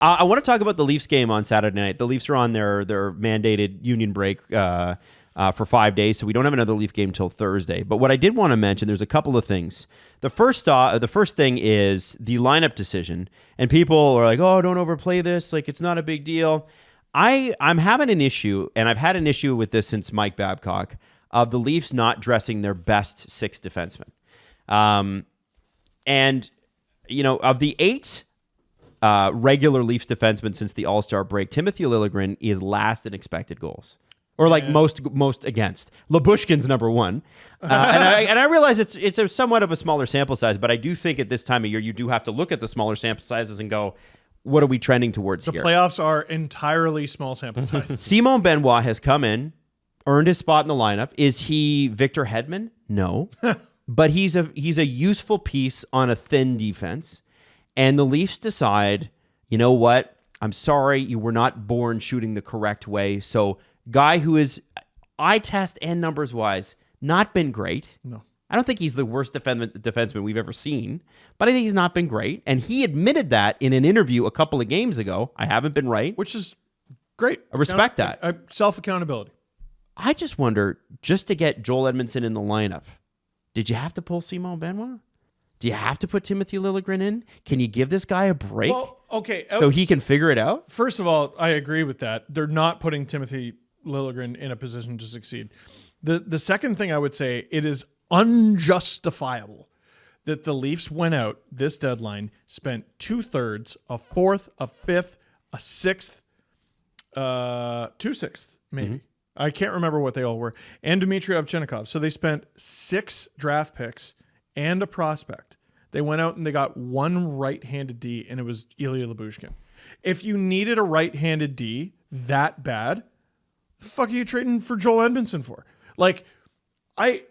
I want to talk about the Leafs game on Saturday night. The Leafs are on their mandated union break for 5 days, so we don't have another Leaf game till Thursday. But what I did want to mention, there's a couple of things. The first thing is the lineup decision, and people are like, "Oh, don't overplay this. Like, it's not a big deal." I'm having an issue, and I've had an issue with this since Mike Babcock, of the Leafs not dressing their best 6 defensemen. And of the 8 regular Leafs defensemen since the All-Star break, Timothy Liljegren is last in expected goals, or like most against. Lyubushkin's number 1, and I realize it's a somewhat of a smaller sample size, but I do think at this time of year you do have to look at the smaller sample sizes and go, what are we trending towards here? The playoffs are entirely small sample sizes. Simon Benoit has come in, earned his spot in the lineup. Is he Victor Hedman? No, but he's a useful piece on a thin defense. And the Leafs decide, you know what? I'm sorry, you were not born shooting the correct way. So, guy who is eye test and numbers wise not been great. No, I don't think he's the worst defenseman we've ever seen, but I think he's not been great. And he admitted that in an interview a couple of games ago. I haven't been right. Which is great. I respect that. Self-accountability. I just wonder, just to get Joel Edmondson in the lineup, did you have to pull Simon Benoit? Do you have to put Timothy Liljegren in? Can you give this guy a break so he can figure it out? First of all, I agree with that. They're not putting Timothy Liljegren in a position to succeed. The second thing I would say, it is unjustifiable that the Leafs went out this deadline, spent 2/3, a fourth, a fifth, a sixth, 2/6 maybe. Mm-hmm. I can't remember what they all were. And Dmitry Ovchinnikov. So they spent 6 draft picks and a prospect. They went out and they got 1 right-handed D, and it was Ilya Lyubushkin. If you needed a right-handed D that bad, the fuck are you trading for Joel Edmondson for? Like, I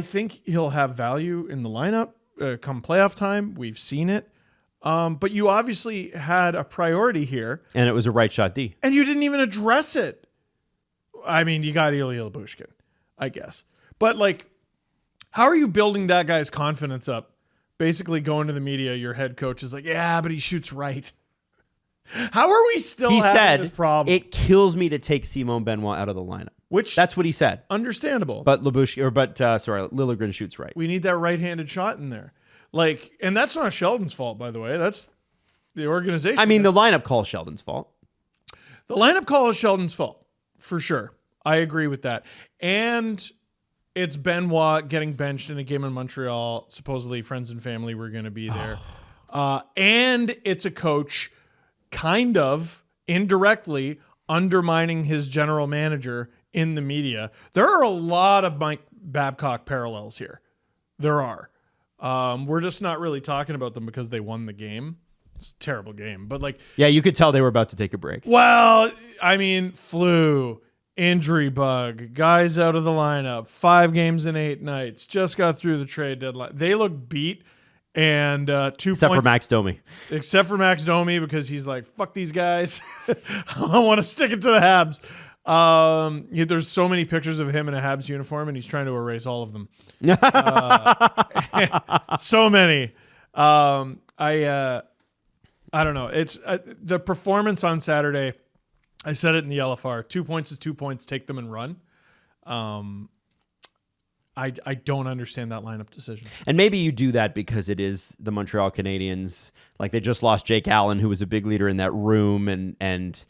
think he'll have value in the lineup come playoff time. We've seen it. But you obviously had a priority here. And it was a right shot D. And you didn't even address it. I mean, you got Ilya Lyubushkin, I guess. But, like, how are you building that guy's confidence up? Basically going to the media, your head coach is like, yeah, but he shoots right. How are we still having this problem? It kills me to take Simon Benoit out of the lineup. That's what he said. Understandable. But Liljegren shoots right. We need that right-handed shot in there. Like, and that's not Sheldon's fault, by the way. That's the organization. I mean, the lineup call is Sheldon's fault. The lineup call is Sheldon's fault, for sure. I agree with that. And it's Benoit getting benched in a game in Montreal. Supposedly friends and family were going to be there. And it's a coach kind of indirectly undermining his general manager in the media. There are a lot of Mike Babcock parallels here. There are. We're just not really talking about them because they won the game. It's a terrible game. But like, yeah, you could tell they were about to take a break. Well, I mean, flu, injury bug, guys out of the lineup, 5 games in 8 nights, just got through the trade deadline. They look beat. And 2 points. Except for Max Domi. Except for Max Domi, because he's like, fuck these guys. I want to stick it to the Habs. There's so many pictures of him in a Habs uniform, and he's trying to erase all of them. So many. I don't know. It's the performance on Saturday. I said it in the LFR. 2 points is 2 points. Take them and run. I don't understand that lineup decision. And maybe you do that because it is the Montreal Canadiens. Like, they just lost Jake Allen, who was a big leader in that room, and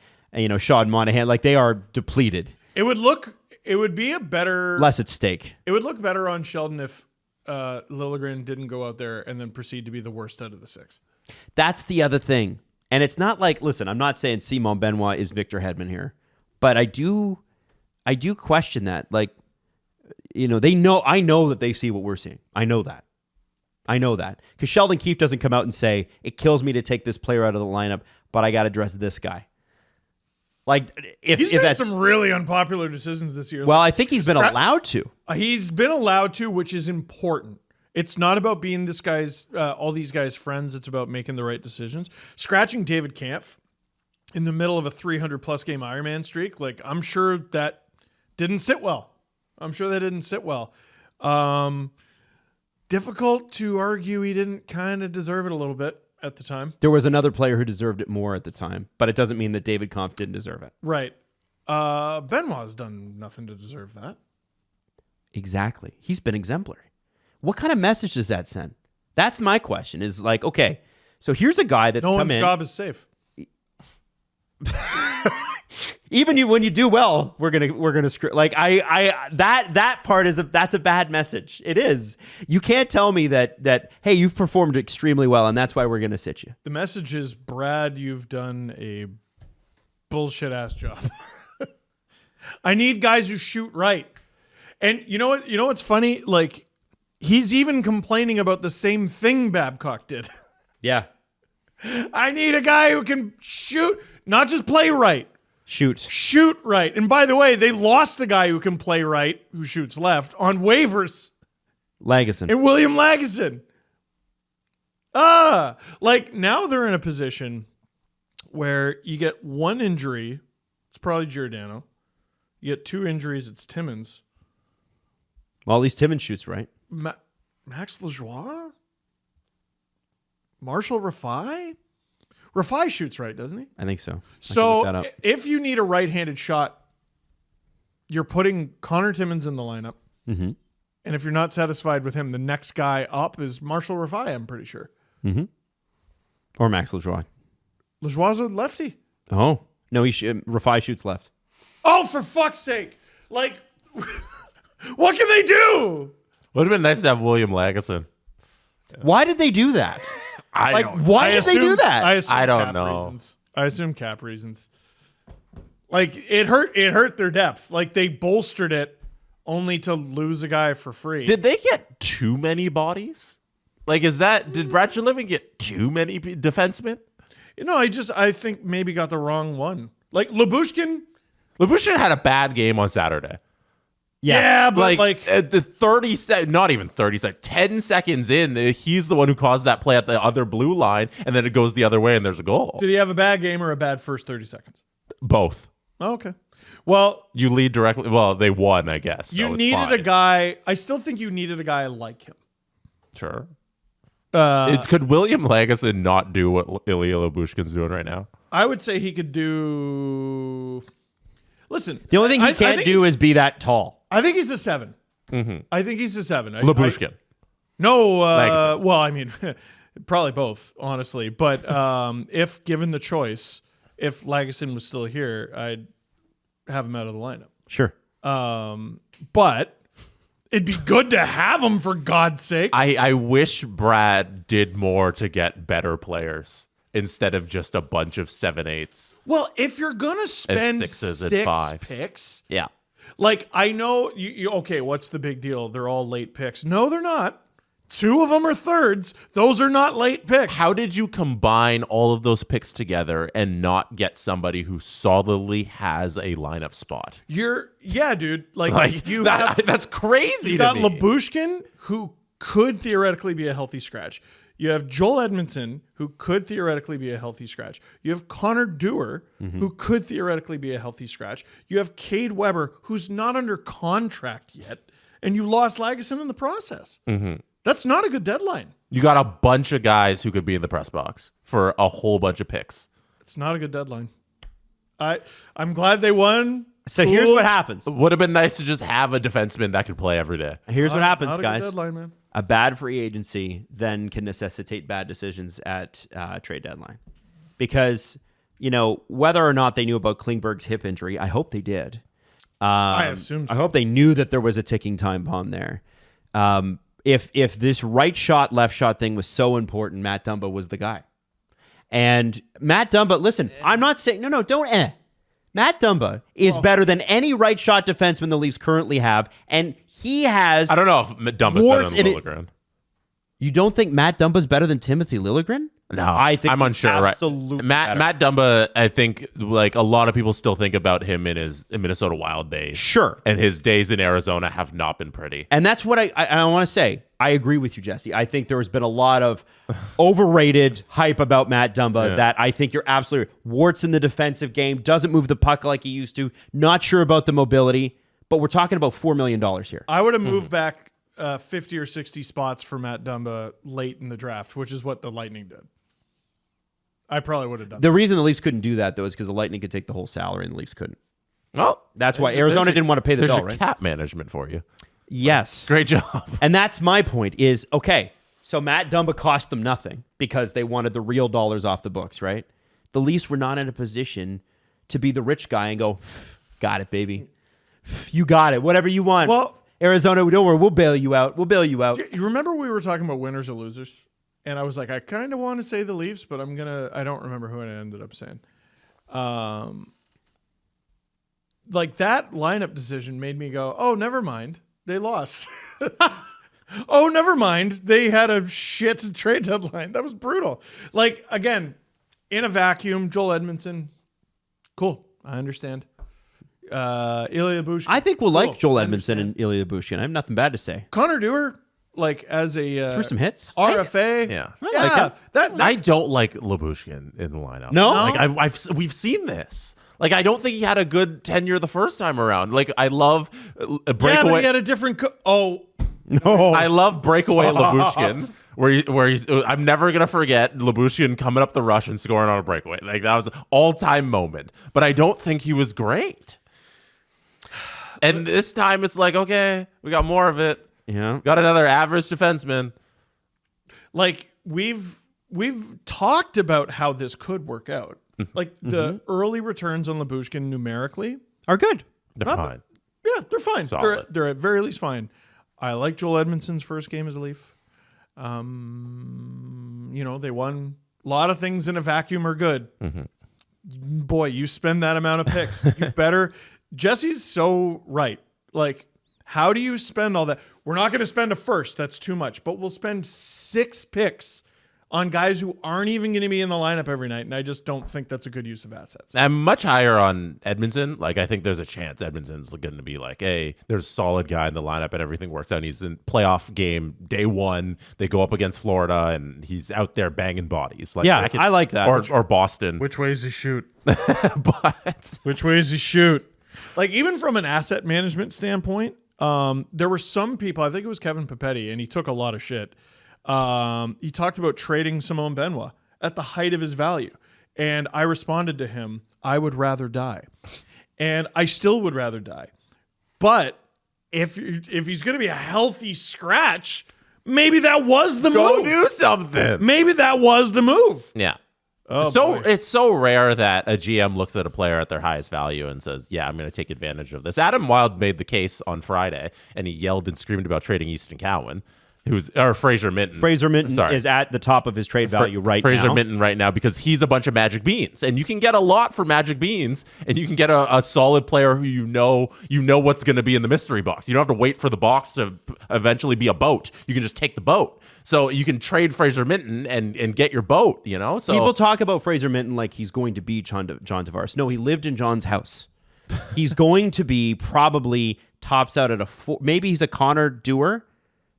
Sean Monahan. Like, they are depleted. It would be a better... Less at stake. It would look better on Sheldon if Liljegren didn't go out there and then proceed to be the worst out of the 6. That's the other thing. And it's not like, listen, I'm not saying Simon Benoit is Victor Hedman here, but I do question that. Like, I know that they see what we're seeing. I know that. Because Sheldon Keefe doesn't come out and say, it kills me to take this player out of the lineup, but I got to dress this guy. Like, he's made some really unpopular decisions this year. Well, I think he's been allowed to. He's been allowed to, which is important. It's not about being all these guys' friends. It's about making the right decisions. Scratching David Kampf in the middle of a 300-plus game Ironman streak, like, I'm sure that didn't sit well. Difficult to argue he didn't kind of deserve it a little bit. at the time. There was another player who deserved it more at the time, but it doesn't mean that David Kampf didn't deserve it. Right. Benoit's done nothing to deserve that. Exactly. He's been exemplary. What kind of message does that send? That's my question. Is like, okay, so here's a guy that's no come one's in. job is safe. Even when you do well, we're gonna screw. Like that part that's a bad message. It is. You can't tell me that hey, you've performed extremely well and that's why we're gonna sit you. The message is, Brad, you've done a bullshit ass job. I need guys who shoot right. And you know what? You know what's funny? Like, he's even complaining about the same thing Babcock did. Yeah. I need a guy who can shoot, not just play right. Shoot right. And by the way, they lost a guy who can play right, who shoots left, on waivers. Lagesson. And William Lagesson. Like, now they're in a position where you get one injury, it's probably Giordano. You get two injuries, it's Timmins. Well, at least Timmins shoots right. Max Lajoie? Marshall Rafai? Rafai shoots right, doesn't he? I think so. So if you need a right-handed shot, you're putting Connor Timmins in the lineup. Mm-hmm. And if you're not satisfied with him, the next guy up is Marshall Rafai, I'm pretty sure. Mm-hmm. Or Max Lajoie. Lajoie's a lefty. Oh. No, Rafai shoots left. Oh, for fuck's sake. Like, what can they do? Would have been nice to have William Lagesson. Why did they do that? Why did they do that? I don't know. Reasons. I assume cap reasons. Like, it hurt their depth. Like, they bolstered it only to lose a guy for free. Did they get too many bodies? Like, did Brad Living get too many defensemen? You know, I think maybe got the wrong one. Like, Lyubushkin had a bad game on Saturday. Yeah, but like at the not even 30 seconds, 10 seconds in, he's the one who caused that play at the other blue line, and then it goes the other way and there's a goal. Did he have a bad game or a bad first 30 seconds? Both. Oh, okay. Well, you lead directly. Well, they won, I guess. You needed a guy. I still think you needed a guy like him. Sure. Could William Lagesson not do what Ilya Lyubushkin's doing right now? I would say he could do. Listen, the only thing he can't do is be that tall. I think he's a 7. Mm-hmm. I think he's a 7. Lyubushkin. No, well, I mean, probably both, honestly. But if given the choice, if Lagesson was still here, I'd have him out of the lineup. Sure. But it'd be good to have him, for God's sake. I wish Brad did more to get better players instead of just a bunch of 7/8s. Well, if you're gonna spend 6s and 6 5s. picks, yeah. Like, I know you. Okay, what's the big deal? They're all late picks. No, they're not. 2 of them are thirds. Those are not late picks. How did you combine all of those picks together and not get somebody who solidly has a lineup spot? Dude. Like that's crazy. You got Lyubushkin, who could theoretically be a healthy scratch. You have Joel Edmondson, who could theoretically be a healthy scratch. You have Connor Dewar, who could theoretically be a healthy scratch. You have Cade Weber, who's not under contract yet, and you lost Lagesson in the process. Mm-hmm. That's not a good deadline. You got a bunch of guys who could be in the press box for a whole bunch of picks. It's not a good deadline. I'm glad they won. So here's what happens. Would have been nice to just have a defenseman that could play every day. Here's what happens, not a guys. Good deadline, man. A bad free agency then can necessitate bad decisions at trade deadline. Because, whether or not they knew about Klingberg's hip injury, I hope they did. I assume so. I hope they knew that there was a ticking time bomb there. If this right shot, left shot thing was so important, Matt Dumba was the guy. And Matt Dumba, listen, I'm not saying, don't Matt Dumba is better than any right shot defenseman the Leafs currently have, and he has. I don't know if Dumba's better than Liljegren. You don't think Matt Dumba's better than Timothy Liljegren? No, I think I'm unsure. Absolutely, right? Matt Dumba. I think like a lot of people still think about him in his Minnesota Wild days. Sure, and his days in Arizona have not been pretty. And that's what I want to say. I agree with you, Jesse. I think there has been a lot of overrated hype about Matt Dumba that I think you're absolutely right. Warts in the defensive game, doesn't move the puck like he used to. Not sure about the mobility, but we're talking about $4 million here. I would have moved back 50 or 60 spots for Matt Dumba late in the draft, which is what the Lightning did. I probably would have done. The reason the Leafs couldn't do that, though, is because the Lightning could take the whole salary and the Leafs couldn't. Well, That's why Arizona didn't want to pay the there's bill, your right? cap management for you. Yes. Great job. And that's my point is, okay, so Matt Dumba cost them nothing because they wanted the real dollars off the books, right? The Leafs were not in a position to be the rich guy and go, got it, baby. You got it. Whatever you want. Well, Arizona, don't worry. We'll bail you out. We'll bail you out. You remember we were talking about winners or losers? And I was like, I kind of want to say the Leafs, but I don't remember who I ended up saying. Like that lineup decision made me go, oh, never mind. They lost. Oh, never mind. They had a shit trade deadline. That was brutal. Like, again, in a vacuum, Joel Edmondson, cool. I understand. Ilya Bushkin. I think we'll like cool. Joel I Edmondson understand. and Ilya Bushkin. I have nothing bad to say. Connor Dewar, like as a Threw some hits. RFA. Yeah. I like it. That I don't like Lyubushkin in the lineup. No? Like we've seen this. Like I don't think he had a good tenure the first time around. Like I love Yeah, breakaway. but he had a different. No. I love breakaway Lyubushkin, where he's. I'm never gonna forget Lyubushkin coming up the rush and scoring on a breakaway. Like that was an all-time moment. But I don't think he was great. And this time it's like, okay, we got more of it. Yeah. Got another average defenseman. Like we've talked about how this could work out. Like the early returns on Lyubushkin numerically, Are good. They're Not- fine. yeah, they're fine. Solid. They're at very least fine. I like Joel Edmondson's first game as a Leaf. They won a lot of things in a vacuum are good. Boy, you spend that amount of picks, you better. Jesse's so right. Like, how do you spend all that? We're not going to spend a first. That's too much. But we'll spend 6 picks on guys who aren't even going to be in the lineup every night. And I just don't think that's a good use of assets. I'm much higher on Edmondson. Like, I think there's a chance Edmondson's going to be like, hey, there's a solid guy in the lineup and everything works out. And he's in playoff game day 1. They go up against Florida and he's out there banging bodies. Like, Yeah, I like that. Or Boston. Which way does he shoot? But Which way does he shoot? Like, even from an asset management standpoint, there were some people, I think it was Kevin Papetti, and he took a lot of shit. He talked about trading Simone Benoit at the height of his value. And I responded to him, I would rather die. And I still would rather die. But if he's going to be a healthy scratch, maybe that was the go move. do something. Maybe that was the move. Yeah. Oh, so boy. it's so rare that a GM looks at a player at their highest value and says, yeah, I'm going to take advantage of this. Adam Wylde made the case on Friday, and he yelled and screamed about trading Easton Cowan, or Fraser Minton. Fraser Minton Sorry. is at the top of his trade value right Fraser now. Minton right now because he's a bunch of magic beans, and you can get a lot for magic beans, and you can get a solid player who you know what's going to be in the mystery box. You don't have to wait for the box to eventually be a boat. You can just take the boat. So you can trade Fraser Minton and get your boat. So People talk about Fraser Minton like he's going to be John Tavares. No, he lived in John's house. He's going to be probably tops out at a 4. Maybe he's a Connor Dewar.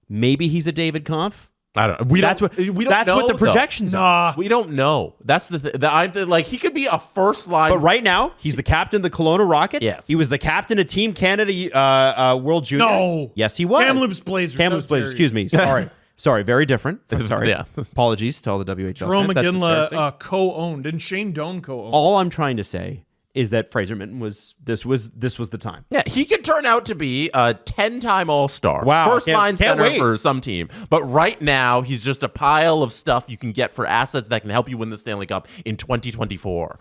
Maybe he's a David Kampf. I don't. That's what the projections are. We don't know. That's the thing. Like he could be a first line. But right now, he's the captain of the Kelowna Rockets. Yes. He was the captain of Team Canada World Juniors. No. Yes, he was. Kamloops Blazers. Kamloops Blazers. Excuse me. Sorry. Sorry. Very different. Sorry. Yeah. Apologies to all the WHL Jerome fans. That's McGinley embarrassing. co-owned. Didn't Shane Doan co-own? All I'm trying to say is that Fraser Minton was the time. Yeah, he could turn out to be a 10-time All-Star. Wow. First line Can't center wait. for some team. But right now, he's just a pile of stuff you can get for assets that can help you win the Stanley Cup in 2024.